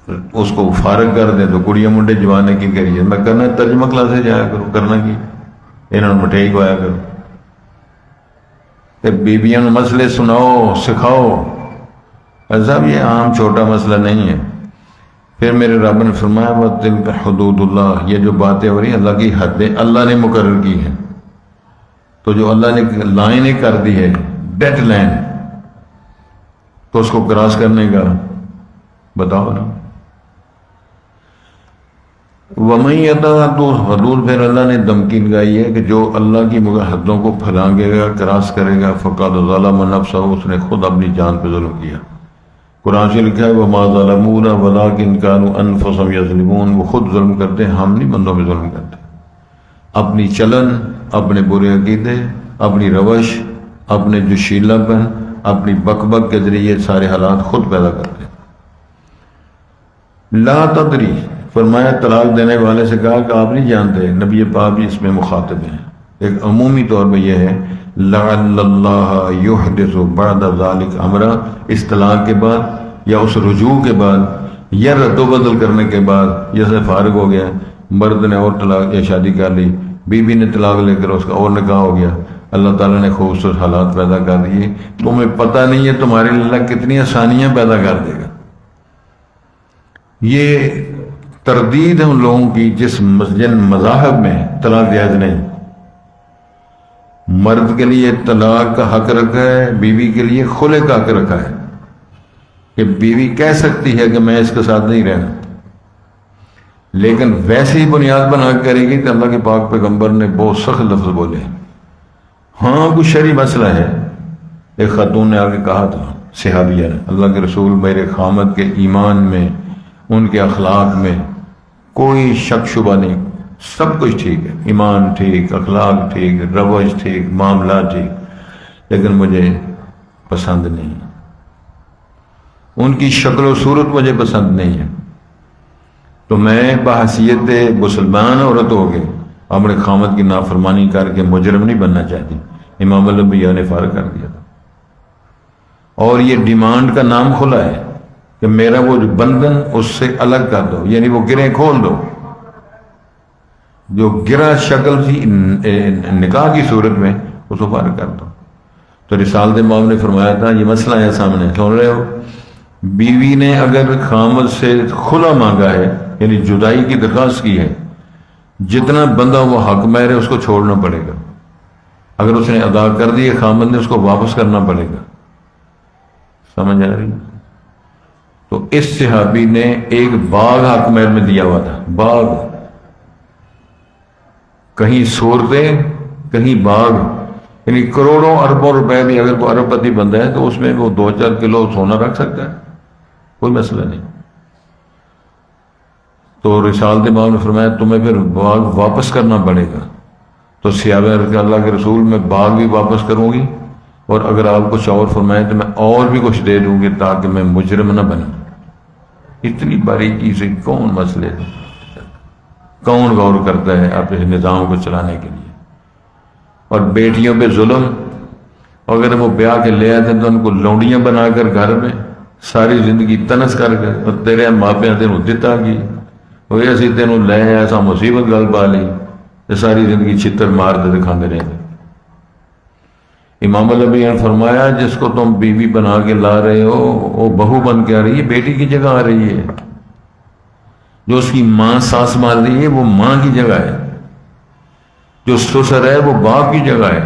اس کو فارغ کر دیں تو کڑیاں منڈے جوانے کی کریے، میں کرنا ترجمہ کلاسیں جایا کرو، کرنا کی انہوں نے مٹھائی کھوایا کرو، کہ بیویاں مسئلے سناؤ سکھاؤ۔ صاحب یہ عام چھوٹا مسئلہ نہیں ہے۔ پھر میرے رب نے فرمایا وَتِلْكَ حُدُودُ اللَّهِ، یہ جو باتیں ہو رہی ہیں اللہ کی حدیں اللہ نے مقرر کی ہیں، تو جو اللہ نے لائنیں کر دی ہے ڈیڈ لائن، تو اس کو کراس کرنے کا بتاؤ نا۔ وَمَن يَتَعَدَّ حُدُودَ، پھر اللہ نے دھمکی لگائی ہے کہ جو اللہ کی حدوں کو پھلانگے گا، کراس کرے گا، فَقَدْ ظَلَمَ نَفْسَهُ، اس نے خود اپنی جان پہ ظلم کیا۔ قرآن سے لکھا ہے وَمَا ظَلَمُونَا وَلَٰكِن كَانُوا أَنفُسَهُمْ يَظْلِمُونَ، وہ خود ظلم کرتے ہیں، ہم نہیں بندوں میں ظلم کرتے۔ اپنی چلن، اپنے برے عقیدے، اپنی روش، اپنے جوشیلا پن، اپنی بک بک کے ذریعے سارے حالات خود پیدا کرتے ہیں۔ لا تدری، فرمایا طلاق دینے والے سے کہا کہ آپ نہیں جانتے، نبی پاک بھی اس میں مخاطب ہیں۔ ایک عمومی طور پہ یہ ہے لعل اللہ یحدث بعد ذلک امرا، اس طلاق کے بعد یا اس رجوع کے بعد یا رد و بدل کرنے کے بعد، جیسے فارغ ہو گیا، مرد نے اور طلاق یا شادی کر لی، بیوی نے طلاق لے کر اس کا اور نکاح ہو گیا، اللہ تعالیٰ نے خوبصورت حالات پیدا کر دیے، تمہیں پتہ نہیں ہے تمہارے لیے اللہ کتنی آسانیاں پیدا کر دے گا۔ یہ تردید ہے ان لوگوں کی جن مذاہب میں طلاق جائز نہیں۔ مرد کے لیے طلاق کا حق رکھا ہے، بیوی کے لیے خلع کا حق رکھا ہے، کہ بیوی کہہ سکتی ہے کہ میں اس کے ساتھ نہیں رہنا، لیکن ویسے ہی بنیاد بنا کے کرے گی کہ اللہ کے پاک پیغمبر نے بہت سخت لفظ بولے۔ ہاں کچھ شرعی مسئلہ ہے، ایک خاتون نے آگے کہا تھا، صحابیہ نے، اللہ کے رسول میرے خامد کے ایمان میں، ان کے اخلاق میں کوئی شک شبہ نہیں، سب کچھ ٹھیک ہے، ایمان ٹھیک، اخلاق ٹھیک، روش ٹھیک، معاملات ٹھیک، لیکن مجھے پسند نہیں، ان کی شکل و صورت مجھے پسند نہیں ہے، تو میں بحیثیت مسلمان عورت ہو کے اپنے خامد کی نافرمانی کر کے مجرم نہیں بننا چاہتی۔ امام الانبیاء نے فارغ کر دیا تھا، اور یہ ڈیمانڈ کا نام کھلا ہے کہ میرا وہ جو بندھن اس سے الگ کر دو، یعنی وہ گرہیں کھول دو، جو گرہ شکل تھی نکاح کی صورت میں اس کو فارغ کر دو۔ تو رسالت امام نے فرمایا تھا، یہ مسئلہ ہے سامنے، سن رہے ہو، بیوی نے اگر خامد سے خلا مانگا ہے، یعنی جدائی کی درخواست کی ہے، جتنا بندہ وہ حق مہر ہے اس کو چھوڑنا پڑے گا، اگر اس نے ادا کر دی خامد نے اس کو واپس کرنا پڑے گا۔ سمجھ آ رہی؟ تو اس صحابی نے ایک باغ حق مہر میں دیا ہوا تھا، باغ، کہیں صورتیں کہیں باغ، یعنی کروڑوں اربوں روپے بھی اگر کوئی ارب پتی بندہ ہے تو اس میں وہ 2-4 کلو سونا رکھ سکتا ہے، کوئی مسئلہ نہیں۔ تو رسالت امام نے فرمایا تمہیں پھر باغ واپس کرنا پڑے گا، تو صحابہ کہ اللہ کے رسول میں باغ بھی واپس کروں گی، اور اگر آپ کچھ اور فرمائیں تو میں اور بھی کچھ دے دوں گی تاکہ میں مجرم نہ بنوں۔ اتنی باریکی سے کون مسئلے کون غور کرتا ہے اپنے نظام کو چلانے کے لیے؟ اور بیٹیوں پہ ظلم، اگر وہ بیاہ کے لے آتے ہیں تو ان کو لونڈیاں بنا کر گھر میں ساری زندگی تنس کر کے، اور تیرے ماں پہ تینوں دتا گی، وہ ایسی تینوں لے ایسا مصیبت گل پا لی، ساری زندگی چھتر مار دے دکھانے رہے۔ امام الانبیاء نے فرمایا جس کو تم بیوی بنا کے لا رہے ہو وہ بہو بن کے آ رہی ہے، بیٹی کی جگہ آ رہی ہے، جو اس کی ماں سانس مار رہی ہے وہ ماں کی جگہ ہے، جو سسر ہے وہ باپ کی جگہ ہے،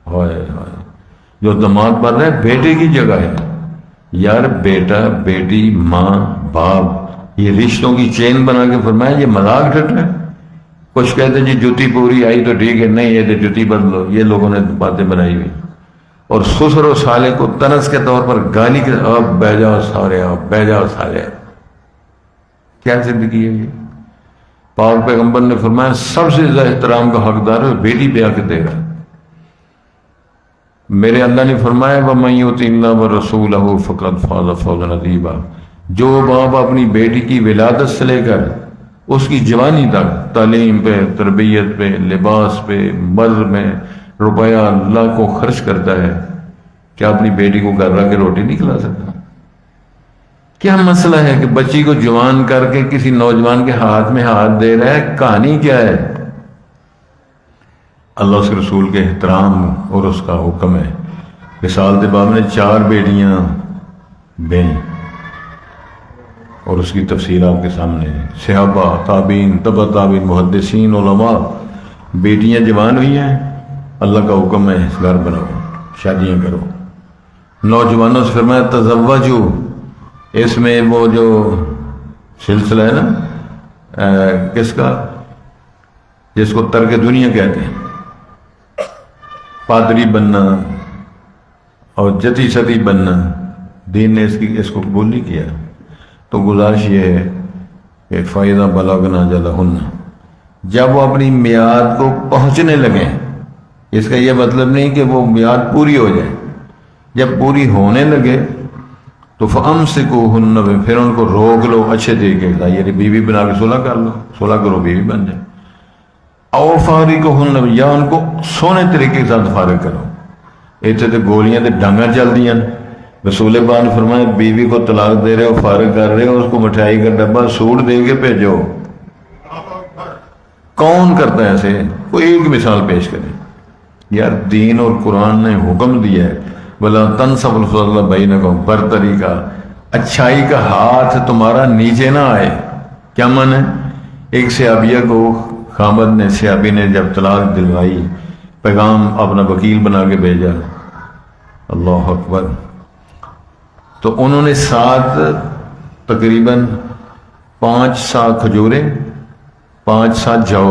ہائے ہائے، جو دماد بن رہا ہے بیٹے کی جگہ ہے۔ یار بیٹا بیٹی ماں باپ، یہ رشتوں کی چین بنا کے فرمایا یہ مذاق ٹھٹ ہے۔ کچھ کہتے ہیں جی جوتی پوری آئی تو ٹھیک ہے، نہیں یہ تو جوتی بدلو، یہ لوگوں نے باتیں بنائی ہوئی، اور سسر و سالے کو طنز کے طور پر گالی کے اب بہ جاؤ سارے، اب بہ جاؤ سارے، کیا زندگی ہے یہ؟ پاک پیغمبر نے فرمایا سب سے زیادہ احترام کا حقدار ہے بیٹی بیاہ کے دے گا۔ میرے اللہ نے فرمایا وَمَن يُطِعِ اللَّهَ وَرَسُولَهُ فَقَدْ فَازَ فَوْزًا عَظِيمًا، جو باپ اپنی بیٹی کی ولادت سے لے کر اس کی جوانی تک تعلیم پہ، تربیت پہ، لباس پہ، مرض میں روپیہ اللہ کو خرچ کرتا ہے، کیا اپنی بیٹی کو گھر رکھ کے روٹی نہیں کھلا سکتا؟ کیا مسئلہ ہے کہ بچی کو جوان کر کے کسی نوجوان کے ہاتھ میں ہاتھ دے رہا ہے؟ کہانی کیا ہے؟ اللہ اس کے رسول کے احترام اور اس کا حکم ہے کہ سالت باب نے 4 بیٹیاں بیں، اور اس کی تفصیل آپ کے سامنے ہے۔ صحابہ، تابعین، تبع تابعین، محدثین، علماء، بیٹیاں جوان ہوئی ہیں، اللہ کا حکم ہے گھر بناؤ، شادیاں کرو۔ نوجوانوں سے فرمایا تزوجو، اس میں وہ جو سلسلہ ہے نا کس کا، جس کو ترک دنیا کہتے ہیں، پادری بننا اور جتی ستی بننا، دین نے اس کو قبول نہیں کیا۔ تو گزارش یہ ہے کہ فائدہ بلغنا اجلہن، جب وہ اپنی میعاد کو پہنچنے لگیں، اس کا یہ مطلب نہیں کہ وہ میعاد پوری ہو جائے، جب پوری ہونے لگے تو فَأَمْسِكُوهُنَّ، پھر ان کو روک لو اچھے طریقے سے، یعنی بیوی بنا کے صلح کر لو، صلح کرو بیوی بن جائے۔ او فارقوهن، یا ان کو سونے طریقے کے ساتھ فارغ کرو۔ اتنے تو گولیاں تے ڈانگاں چل دیا، رسول پاک نے فرمایا بیوی کو طلاق دے رہے ہو، فارغ کر رہے ہو، اس کو مٹھائی کا ڈبہ سوٹ دے کے بھیجو۔ کون کرتا ہے ایسے؟ کوئی ایک مثال پیش کرے یار، دین اور قرآن نے حکم دیا ہے بلا تنسب الفضل بینکم، بر طریقہ اچھائی کا ہاتھ تمہارا نیچے نہ آئے۔ کیا من ہے؟ ایک صحابیہ کو خامد نے، صحابی نے جب طلاق دلوائی، پیغام اپنا وکیل بنا کے بھیجا، اللہ اکبر، تو انہوں نے 7 تقریباً 5 سا کھجوریں، 5 سا جو،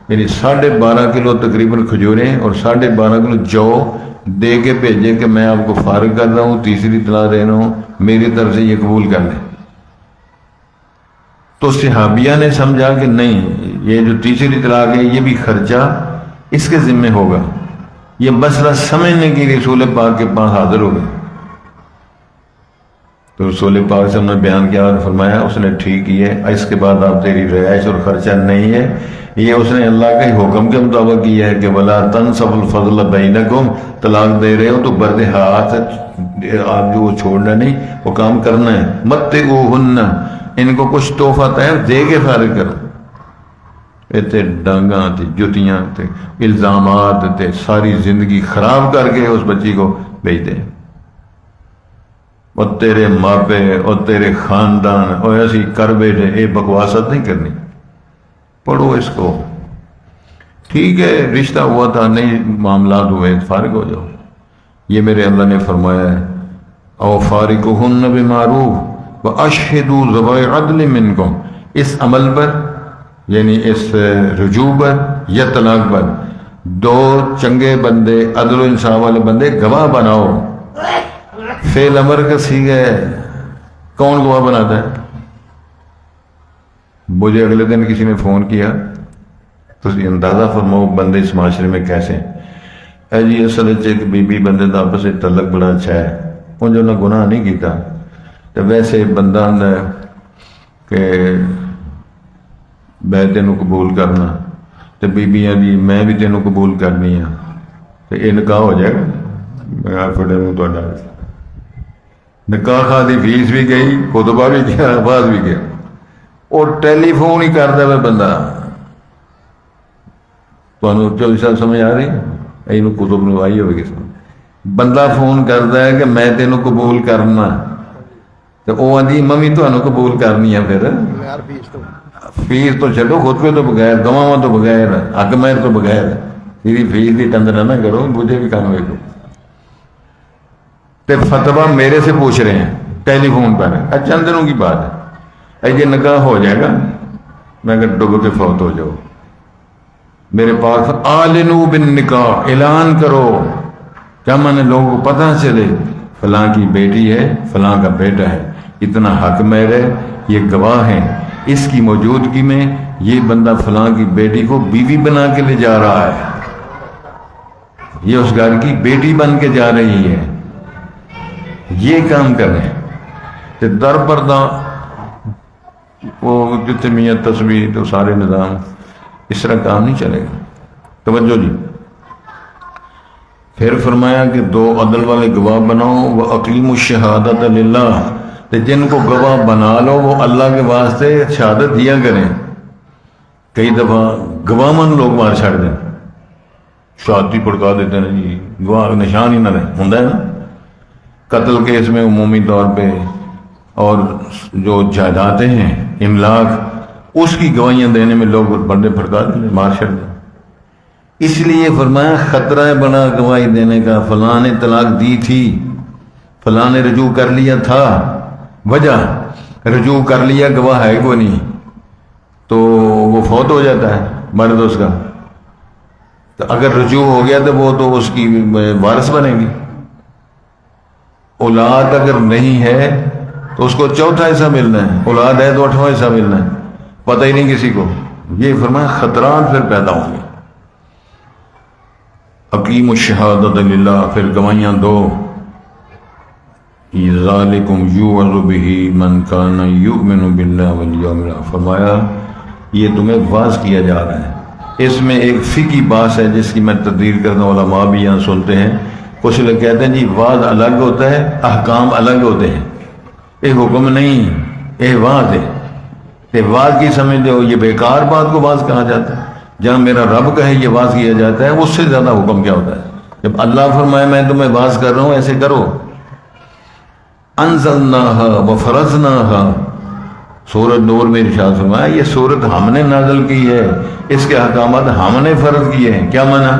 یعنی 12.5 کلو تقریباً کھجوریں اور 12.5 کلو جو دے کے بھیجے کہ میں آپ کو فارغ کر رہا ہوں، تیسری طلاق دے رہا ہوں، میری طرف سے یہ قبول کر لیں۔ تو صحابیہ نے سمجھا کہ نہیں، یہ جو تیسری طلاق ہے یہ بھی خرچہ اس کے ذمہ ہوگا، یہ مسئلہ سمجھنے کے لیے رسول پاک کے پاس حاضر ہو گئے۔ تو رسول پاک سے انہوں نے بیان کیا اور فرمایا اس نے ٹھیک کی ہے، اس کے بعد آپ تیری رہائش اور خرچہ نہیں ہے، یہ اس نے اللہ کے حکم کے مطابق کیا ہے کہ ولا تنسب الفضل بینکم، طلاق دے رہے ہو تو برد ہاتھ آپ جو چھوڑنا نہیں، وہ کام کرنا ہے۔ متعوہن، ان کو کچھ تحفہ طے دے کے فارغ کرو۔ تے ڈانگاں تے جتیاں تے الزامات تے ساری زندگی خراب کر کے اس بچی کو بھیج دے، اور تیرے ماپے اور تیرے خاندان اور ایسی کر بیٹھے، یہ بکواست نہیں کرنی۔ پڑھو اس کو، ٹھیک ہے رشتہ ہوا تھا، نہیں معاملات ہوئے، فارغ ہو جاؤ۔ یہ میرے اللہ نے فرمایا ہے او فارقوہن بمعروف واشہدوا ذوی عدل منکم، اس عمل پر یعنی اس رجوع پر یا طلاق پر 2 چنگے بندے، عدل و انصاف والے بندے گواہ بناؤ۔ فعل امر کا صیغہ ہے، کون گواہ بناتا ہے؟ مجھے اگلے دن کسی نے فون کیا تو اندازہ فرماؤ بندے اس معاشرے میں کیسے ہیں۔ اے جی اصل ایک بی بی بندے دا آپس میں تعلق بڑا اچھا ہے، ان جو نہ گناہ نہیں کیتا، تو ویسے بندہ نے کہ میں تینوں قبول کرنا، تو بیبیاں دی میں بھی تینوں قبول کرنی ہے، تو یہ نکاح ہو جائے گا۔ میں پھڑے ہوں تو نکاح خاطی فیس بھی گئی، خطبہ بھی کیا، آواز بھی کیا، اور ٹیلی فون ہی کرتا ہے بندہ۔ تو سمجھ آ رہی ہے؟ یہ کتب نوائی ہوگی، بندہ فون کرتا ہے کہ میں تینوں قبول کرنا، تو وہ آدھی ممی تمہیں قبول کرنی ہے، پھر فیس تو چلو، خطبے تو بغیر، گواہ تو بغیر، حق مہر تو بغیر، تیری فیس کی ٹندر نہ کرو، مجھے بھی کام دیکھو۔ تے فتویٰ میرے سے پوچھ رہے ہیں ٹیلی فون پر، چند دنوں کی بات ہے، یہ نکاح ہو جائے گا، میں اگر ڈب کے فوت ہو جاؤ، میرے پاس آلنو بالنکاح، اعلان کرو، کیا میں لوگوں کو پتہ چلے فلاں کی بیٹی ہے، فلاں کا بیٹا ہے، اتنا حق مہر ہے، یہ گواہ ہیں، اس کی موجودگی میں یہ بندہ فلاں کی بیٹی کو بیوی بنا کے لے جا رہا ہے، یہ اس گھر کی بیٹی بن کے جا رہی ہے، یہ کام کریں۔ تو در پردہ وہ جتنے میاں تصویر تو سارے نظام، اس طرح کام نہیں چلے گا۔ توجہ جی، پھر فرمایا کہ 2 عدل والے گواہ بناؤ، وَأَقِیمُوا الشَّهَادَةَ لِلَّهِ، تو جن کو گواہ بنا لو وہ اللہ کے واسطے شہادت دیا کریں. کئی دفعہ گواہ من لوگ مار چھڑ دیں, شہادتی پڑکا دیتے ہیں جی, گواہ نشان ہی نہ رہے. ہوں نا قتل کیس میں عمومی طور پہ اور جو جائیدادیں ہیں املاک, اس کی گواہیاں دینے میں لوگ بندے پھڑکا دیں, مار چھڑ دیں. اس لیے فرمایا خطرہ ہے بڑا گواہی دینے کا. فلاں نے طلاق دی تھی, فلاں نے رجوع کر لیا تھا, وجہ رجوع کر لیا, گواہ ہے کوئی نہیں, تو وہ فوت ہو جاتا ہے مرد اس کا. تو اگر رجوع ہو گیا تو وہ تو اس کی وارث بنے گی. اولاد اگر نہیں ہے تو اس کو چوتھا حصہ ملنا ہے, اولاد ہے تو 8واں حصہ ملنا ہے, پتہ ہی نہیں کسی کو. یہ فرمایا خطرات پھر پیدا ہوں گے. اقیم الشہادۃ للہ, پھر گواہیاں دو. ذالکم یوعظ بہ من کان یؤمن باللہ والیوم الآخر, فرمایا یہ تمہیں واعظ کیا جا رہا ہے. اس میں ایک فقہی بات ہے جس کی میں تقریر کرتا ہوں, علماء بھی یہاں سنتے ہیں. کچھ لوگ کہتے ہیں جی واعظ الگ ہوتا ہے, احکام الگ ہوتے ہیں. یہ حکم نہیں, یہ واعظ ہے. یہ واعظ کی سمجھ لو, یہ بیکار بات کو واعظ کہا جاتا ہے. جہاں میرا رب کہے یہ واعظ کیا جاتا ہے, اس سے زیادہ حکم کیا ہوتا ہے. جب اللہ فرمائے میں تمہیں واعظ کر رہا ہوں ایسے کرو. انزلناہا وفرضناہا, سورۃ نور میں ارشاد فرمایا یہ سورت ہم نے نازل کی ہے, اس کے احکامات ہم نے فرض کیے ہیں. کیا معنی؟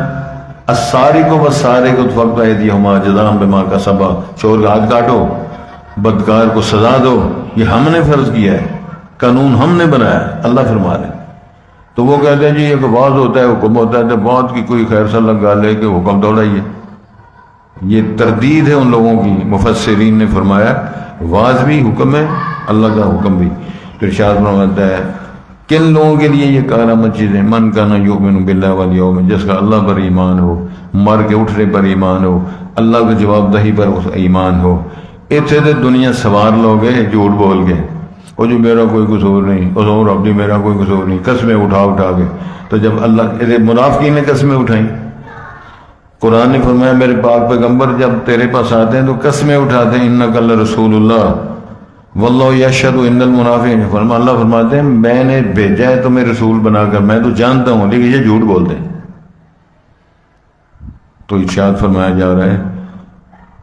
السارق والسارق فاقطعوا ایدیہما جزاء بما کسبا, چور کا ہاتھ کاٹو, بدکار کو سزا دو. یہ ہم نے فرض کیا ہے, قانون ہم نے بنایا ہے, اللہ فرما رہے ہیں. تو وہ کہتے ہیں جی ایک واعظ ہوتا ہے, حکم ہوتا ہے, تو بات کی کوئی خیر سا لگا لے کہ حکم دوڑائیے. یہ تردید ہے ان لوگوں کی. مفسرین نے فرمایا واعظ بھی حکم ہے, اللہ کا حکم بھی. تو ارشاد فرماتا ہے کن لوگوں کے لیے یہ کارآمد چیزیں, من کان یؤمن باللہ والیوم, جس کا اللہ پر ایمان ہو, مر کے اٹھنے پر ایمان ہو, اللہ کی جواب دہی پر ایمان ہو. اتنے تو دنیا سوار لوگ ہیں جھوٹ بول کے, وہ جو میرا کوئی قصور نہیں, اور رب جی میرا کوئی قصور نہیں, قسمیں اٹھا کے. تو جب اللہ منافقین نے قسمیں اٹھائیں, قرآن نے فرمایا میرے پاک پیغمبر جب تیرے پاس آتے ہیں تو قسمیں اٹھاتے ہیں, انک لرسول اللہ واللہ یشہد ان المنافقین. فرما اللہ فرماتے ہیں میں نے بھیجا ہے تمہیں رسول بنا کر, میں تو جانتا ہوں, لیکن یہ جھوٹ بولتے ہیں. تو ارشاد فرمایا جا رہا ہے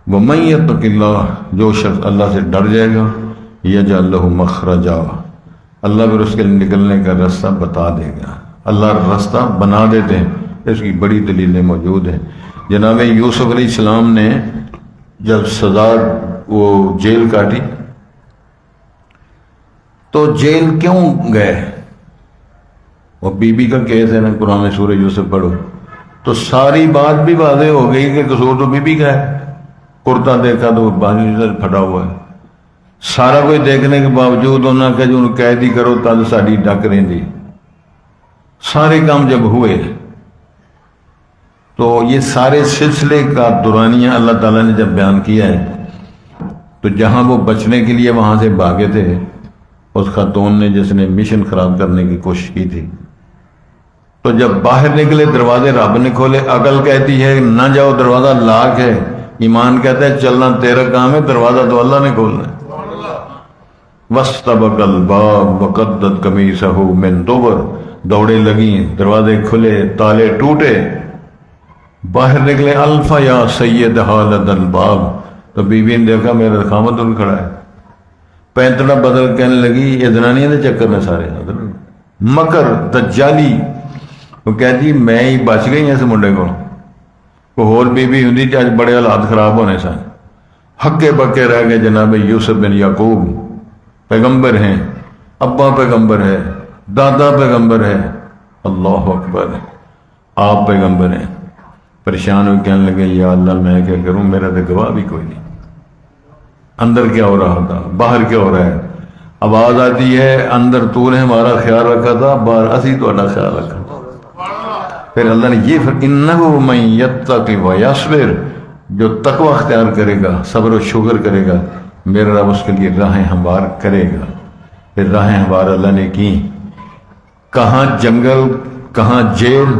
وَمَن يَتَّقِ اللَّهَ, جو شخص اللہ سے ڈر جائے گا, یجعل لہ مخرجا, اللہ پھر اس کے نکلنے کا راستہ بتا دے گا. اللہ راستہ بنا دیتے ہیں, اس کی بڑی دلیلیں موجود ہیں. جناب یوسف علیہ السلام نے جب سزا وہ جیل کاٹی تو جیل کیوں گئے, وہ بی بی کا کیس ہے نا, قرآن میں سورہ یوسف پڑھو تو ساری بات بھی واضح ہو گئی کہ قصور تو بی بی کا ہے. کرتا دیکھا تو بازو سے پھٹا ہوا ہے. سارا کوئی دیکھنے کے باوجود انہوں نے کہا جو قیدی کرو تد ساری ڈک رہی تھی. سارے کام جب ہوئے تو یہ سارے سلسلے کا دورانیہ اللہ تعالیٰ نے جب بیان کیا ہے, تو جہاں وہ بچنے کے لیے وہاں سے بھاگے تھے, اس خاتون نے جس نے مشن خراب کرنے کی کوشش کی تھی, تو جب باہر نکلے دروازے رب نے کھولے. عقل کہتی ہے نہ جاؤ, دروازہ لاک ہے. ایمان کہتا ہے چلنا تیرا کام ہے, دروازہ تو اللہ نے کھولنا ہے. وَاسْتَبَقَ الْبَابَ وَقَدَّتْ قَمِيصَهُ مِنْ دُبُرٍ, دوڑے لگیں, دروازے کھلے, تالے ٹوٹے, باہر نکلے. الفا یا سید حالت الباب, تو بی بی نے دیکھا میرا خامد ان کھڑا ہے. پینتڑا بدل کہنے لگی یہ زنانیاں دے چکر میں سارے مکر دجالی. وہ کہتی میں ہی بچ گئی اس منڈے کو, کوئی اور بی بی ہوندی اج بڑے حالات خراب ہونے سن. ہکے بکے رہ گئے. جناب یوسف بن یعقوب پیغمبر ہیں, ابا پیغمبر ہے, دادا پیغمبر ہے, اللہ اکبر, آپ پیغمبر ہیں. پریشان ہوئے کہنے لگے یا اللہ میں کیا کروں, میرا تو گواہ بھی کوئی نہیں. اندر کیا ہو رہا تھا, باہر کیا ہو رہا ہے. آواز آتی ہے اندر تو نے ہمارا خیال رکھا تھا, باہر اسی تو خیال رکھا. پھر اللہ نے یہ انہ من یتق ویصبر, جو تقوی اختیار کرے گا, صبر و شکر کرے گا, میرا رب اس کے لیے راہیں ہموار کرے گا. پھر راہیں ہموار اللہ نے کی. کہاں جنگل, کہاں جیل,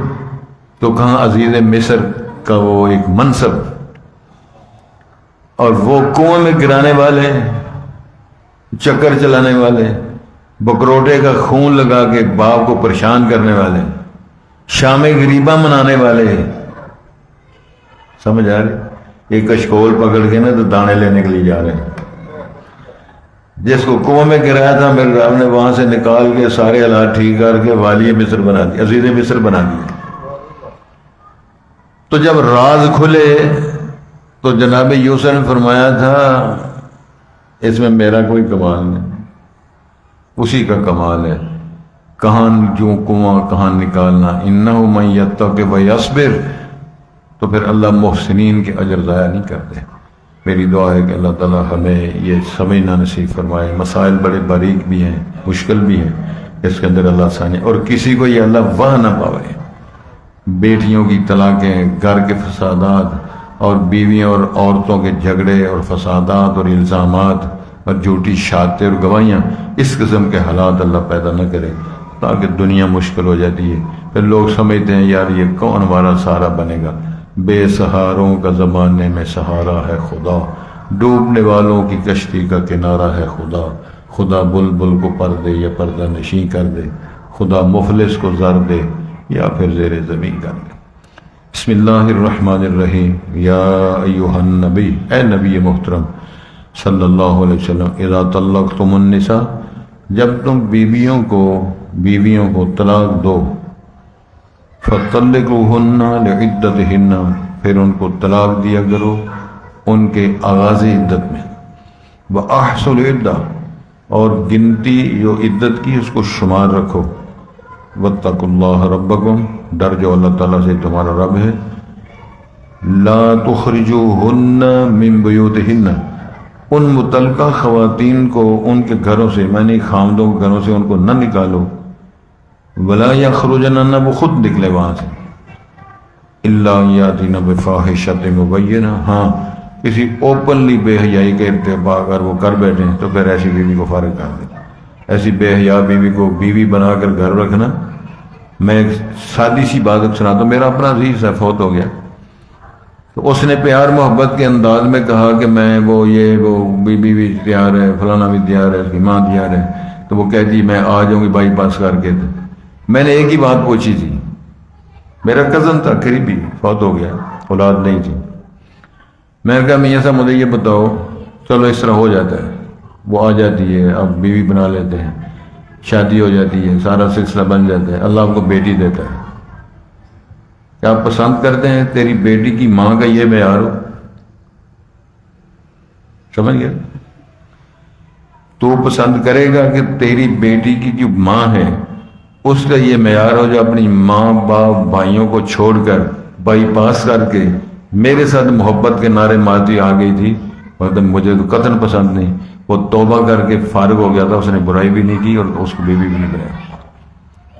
تو کہاں عزیز مصر کا وہ ایک منصب, اور وہ کنویں میں گرانے والے چکر چلانے والے، بکروٹے کا خون لگا کے باپ کو پریشان کرنے والے، شام غریبہ منانے والے، سمجھ آ رہے؟ ایک کشکول پکڑ کے نا تو دانے لینے کے لیے جا رہے ہیں، جس کو کنویں میں گرایا تھا میرے رب نے وہاں سے نکال کے سارے حالات ٹھیک کر کے والی مصر بنا دیا، عزیز مصر بنا دیا۔ تو جب راز کھلے تو جناب یوسف نے فرمایا تھا اس میں میرا کوئی کمال نہیں، اسی کا کمال ہے، کہاں جو کنواں کہاں نکالنا، انہ من یتق ویصبر، تو پھر اللہ محسنین کے اجر ضائع نہیں کرتے۔ میری دعا ہے کہ اللہ تعالیٰ ہمیں یہ سمجھنا نصیب فرمائے۔ مسائل بڑے باریک بھی ہیں، مشکل بھی ہیں، اس کے اندر اللہ آسانی، اور کسی کو یہ اللہ واہ نہ پاوے۔ بیٹیوں کی طلاقیں، گھر کے فسادات، اور بیویوں اور عورتوں کے جھگڑے اور فسادات اور الزامات اور جھوٹی شہادتیں اور گواہیاں، اس قسم کے حالات اللہ پیدا نہ کرے، تاکہ دنیا مشکل ہو جاتی ہے۔ پھر لوگ سمجھتے ہیں یار یہ کون ہمارا سہارا بنے گا؟ بے سہاروں کا زمانے میں سہارا ہے خدا، ڈوبنے والوں کی کشتی کا کنارہ ہے خدا، خدا بلبل کو پر دے یا پردہ نشیں کر دے، خدا مفلس کو زر دے یا پھر زیر زمین کر دے۔ بسم اللہ الرحمن الرحیم۔ یا ایہا النبی، اے نبی محترم صلی اللہ علیہ وسلم، اذا طلقتم النساء، جب تم بیویوں کو طلاق دو، فطلقوہن لعدتہن، پھر ان کو طلاق دیا کرو ان کے آغاز عدت میں، وأحصوا العدہ، اور گنتی جو عدت کی اس کو شمار رکھو، واتقوا اللہ ربکم، ڈر جو اللہ تعالیٰ سے تمہارا رب ہے، لا تخرجوہن من بیوتہن، ان متعلقہ خواتین کو ان کے گھروں سے، میں نے خامدوں کے گھروں سے ان کو نہ نکالو، ولا یخرجن، نہ وہ خود نکلے وہاں سے، الا یاتین بفاحشۃ مبینہ، ہاں کسی اوپنلی بے حیائی کے ارتکاب اگر وہ کر بیٹھیں تو پھر ایسی بیوی کو فارغ کر دیں۔ ایسی بے حیا بیوی کو بیوی بنا کر گھر رکھنا، میں ایک سادی سی بات سناتا ہوں، میرا اپنا عزیز ہے، فوت ہو گیا، تو اس نے پیار محبت کے انداز میں کہا کہ میں وہ بیوی بھی تیار ہے، فلانا بھی تیار ہے، اس کی ماں تیار ہے، تو وہ کہتی میں آ جاؤں گی بائی پاس کر کے۔ میں نے ایک ہی بات پوچھی تھی، میرا کزن تھا قریبی، فوت ہو گیا، اولاد نہیں تھی، میں نے کہا میاں صاحب مجھے یہ بتاؤ، چلو اس طرح ہو جاتا ہے، وہ آ جاتی ہے، اب بیوی بنا لیتے ہیں، شادی ہو جاتی ہے، سارا سلسلہ بن جاتا ہے، اللہ آپ کو بیٹی دیتا ہے، کیا آپ پسند کرتے ہیں تیری بیٹی کی ماں کا یہ معیار ہو؟ سمجھ گیا؟ تو پسند کرے گا کہ تیری بیٹی کی جو ماں ہے اس کا یہ معیار ہو جو اپنی ماں باپ بھائیوں کو چھوڑ کر بائی پاس کر کے میرے ساتھ محبت کے نعرے مارتی آ گئی تھی، مطلب مجھے تو قطعاً پسند نہیں، وہ توبہ کر کے فارغ ہو گیا تھا، اس نے برائی بھی نہیں کی اور اس کو بیوی بھی نہیں بنایا۔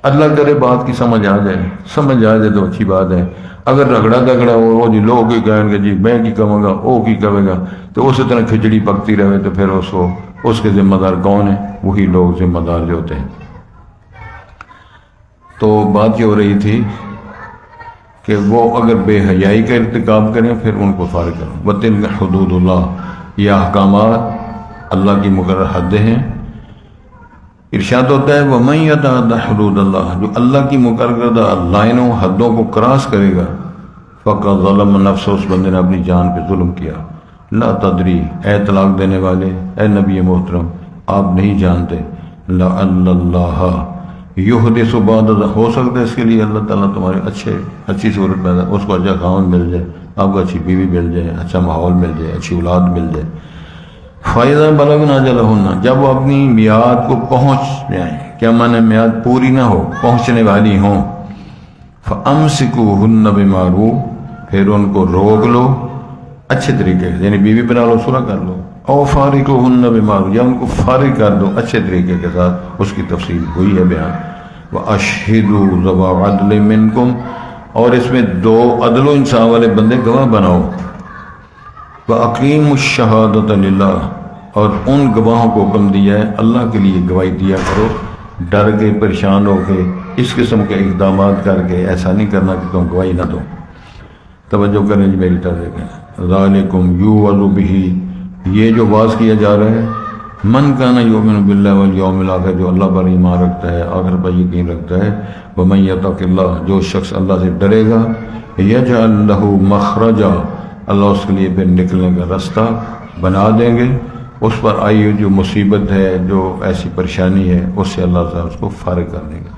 اللہ کرے بات کی سمجھ آ جائے تو اچھی بات ہے، اگر رگڑا دگڑا ہو جی لوگ ہی کہیں گے جی میں کی کہوں گا وہ کی کہے گا، تو اسی طرح کھچڑی پکتی رہے تو پھر اس کے ذمہ دار کون ہیں؟ وہی لوگ ذمہ دار جو ہوتے ہیں۔ تو بات یہ ہو رہی تھی کہ وہ اگر بے حیائی کا ارتکاب کریں پھر ان کو فارغ کرو۔ وَتِلْكَ حدود اللہ، یہ احکامات اللہ کی مقرر حدیں ہیں۔ ارشاد ہوتا ہے وَمَن يَتَعَدَّ حُدُودَ اللَّهِ، جو اللہ کی مقررہ لائنوں حدوں کو کراس کرے گا، فَقَدْ ظَلَمَ نَفْسَهُ، اس بندے نے اپنی جان پہ ظلم کیا۔ لا تدری، اے طلاق دینے والے، اے نبی محترم، آپ نہیں جانتے، لَعَلَّ اللَّهَ یحدث بعد، ہو سکتا ہے اس کے لیے اللہ تعالیٰ تمہارے اچھی صورت پیدا، اس کو اچھا خاوند مل جائے، آپ کو اچھی بیوی مل جائے، اچھا ماحول مل جائے، اچھی اولاد مل جائے۔ فَإِذَا بَلَغْنَ أَجَلَهُنَّ، جب وہ اپنی میعاد کو پہنچ جائیں، کیا معنی میعاد پوری نہ ہو، پہنچنے والی ہوں، فَأَمْسِكُوهُنَّ بِمَعْرُوفٍ، پھر ان کو روک لو اچھے طریقے سے، یعنی بیوی بنا لو، صلح کر لو، او فارقوهن بمعروف، یا ان کو فارغ کر دو اچھے طریقے کے ساتھ، اس کی تفصیل ہوئی ہے بیان۔ وَأَشْهِدُوا ذَوَا عَدْلٍ مِّنكُمْ، اور اس میں دو عدل و انصاف والے بندے گواہ بناؤ۔ وَأَقِيمُوا الشَّهَادَةَ لِلَّهِ، اور ان گواہوں کو حکم دیا ہے اللہ کے لیے گواہی دیا کرو، ڈر کے پریشان ہو کے اس قسم کے اقدامات کر کے ایسا نہیں کرنا کہ تم گواہی نہ دو۔ توجہ کریں جی میری طرف دیکھیں، ذَلِكُمْ يُوعَظُ بِهِ، یہ جو واز کیا جا رہا ہے من کان یؤمن باللہ والیوم الآخر، جو اللہ پر ایمان رکھتا ہے، آخر پر یقین رکھتا ہے، ومن یتق اللہ، جو شخص اللہ سے ڈرے گا، یجعل لہ مخرجا، اللہ اس کے لیے پھر نکلنے کا راستہ بنا دیں گے، اس پر آئی جو مصیبت ہے، جو ایسی پریشانی ہے، اس سے اللہ تعالیٰ اس کو فارغ کر دے گا۔